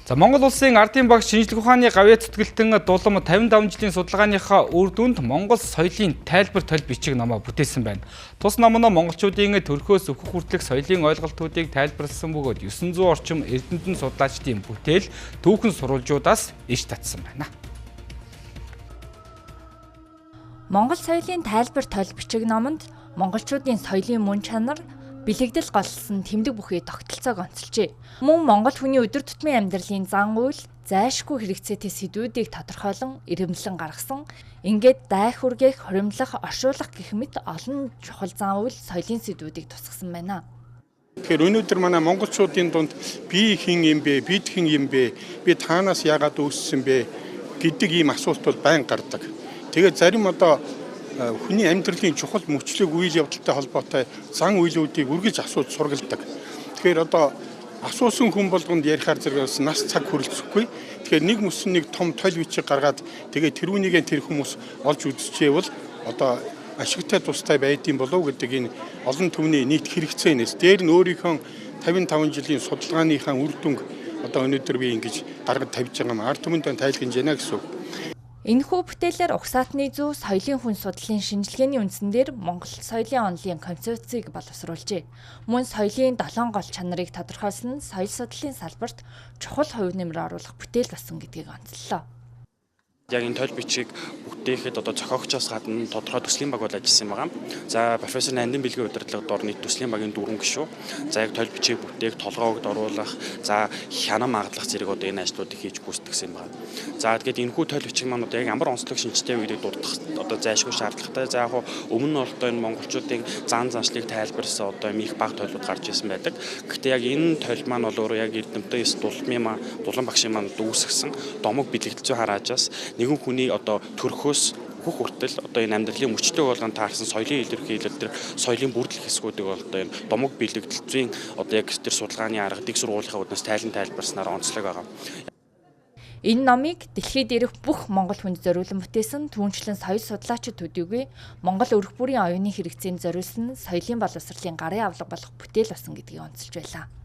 За Монгол улсын ардын багш шинжлэх ухааны гавьяа зүтгэлтэн дулам 55 жилийн судалгааныхаа үр дүнд Монгол соёлын тайлбар тол бичиг номоо бүтээсэн байна. Тус ном нь монголчуудын төрхөөс өвхөх хүртэлх соёлын ойлголтуудыг тайлбарласан бөгөөд 900 орчим эрдэмтэн судлаачдын бүтээл түүхэн сурвалжуудаас иш татсан байна. Монгол соёлын тайлбар тол бичиг номонд монголчуудын соёлын мөн чанар бэлэгдэл голлсон тэмдэг бүхий тогтолцоог онцолжээ. Мөн монгол хүний өдөр тутмын амьдралын зан үйл, зайлшгүй хэрэгцээтэй сэдвүүдийг тодорхойлон ирэмблэн гаргасан. Ингээд дайх үргээх, хуримлах, оршуулах гэх мэт олон чухал зан үйл соёлын сэдвүүдийг тусгасан байна. Тэгэхээр өнөөдөр манай монголчуудын дунд би хэн юм бэ, бид хэн юм бэ, би таанаас яагаад үүссэн бэ гэдэг ийм асуултууд байнга гардаг. Тэгээд зарим хүний амьдралын чухал мөчлөг үйл явдалтай холбоотой зан үйлүүдийг үргэлж асууж сургалдаг. Тэгэхээр асуусан хүн болгонд ярихаар зэрэгс нас цаг хүрэлцэхгүй. Тэгэхээр нэг мөсөн нэг том тол бичиг гаргаад тэгээд тэрүүнийгээ тэр хүмүүс олж үзчихээвэл ашигтай тустай байдсан болов гэдэг энэ олон түвний нийт хэрэгцээнээс дээр нь өөрийнхөө 55 жилийн судалгааныхаа үр дүнг өнөөдөр би ингэж гаргаж тавьж байгаа юм. Ард түмэнд тайлгнаж байна гэсэн үг. Энэхүү бүтээлээр угсаатны зүй соёлын хүн судлалын шинжилгээний үндсэн дээр Монгол соёлын онолын концепцийг боловсруулжээ. Мөн соёлын 7 гол чанарыг тодорхойлсон соёл судлалын салбарт чухал хувь нэмэр оруулах бүтээл басан гэдгийг онцоллоо. Яг энэ тол бичгийг бүтээхэд зохиогчоос гадна тодорхой төслийн баг бол ажилласан юм байгаа. За профессор Нандин бэлгийн удирдлагад орны төслийн багийн дөрвөн гишүүн. За яг тол бичгийг бүтээх, толгоогд оруулах, за хянан магадлах зэрэг энэ ажлуудыг хийж гүйцэтгэсэн юм байна. За тэгээд энэхүү тол бичиг маань яг ямар онцлог шинжтэй үеийг дурдах зайлшгүй шаардлагатай. За яг өмнө нь энэ монголчуудын зан заншлыг тайлбарсан их баг тойлууд гарч ирсэн байдаг. Гэхдээ яг энэ тойл маань бол өөрөө яг эрдэмтэн дулан багшийн маань дүүсгсэн домог бэлэгдэл зүй хараажаас нэгэн хүний төрхөөс хөх хүртэл энэ амьдралын мөчлөг болгон таарсан соёлын илэрхийлэл төр соёлын бүрдэл хэсгүүдийг энэ домог бэлэгдэлцийн яг тэр судалгааны арга дэг сургуулийнхаа үднэс тайлбарснаар онцлог байгаа. Энэ номыг дэлхийд ирэх бүх монгол хүнд зориулан бүтээсэн түүнчлэн соёл судлаачид төдийгүй Монгол өрх бүрийн оюуны хэрэгцээнд зориулсан соёлын боловсролын гарын авлага болох бүтээл басан гэдгийг онцолж байлаа.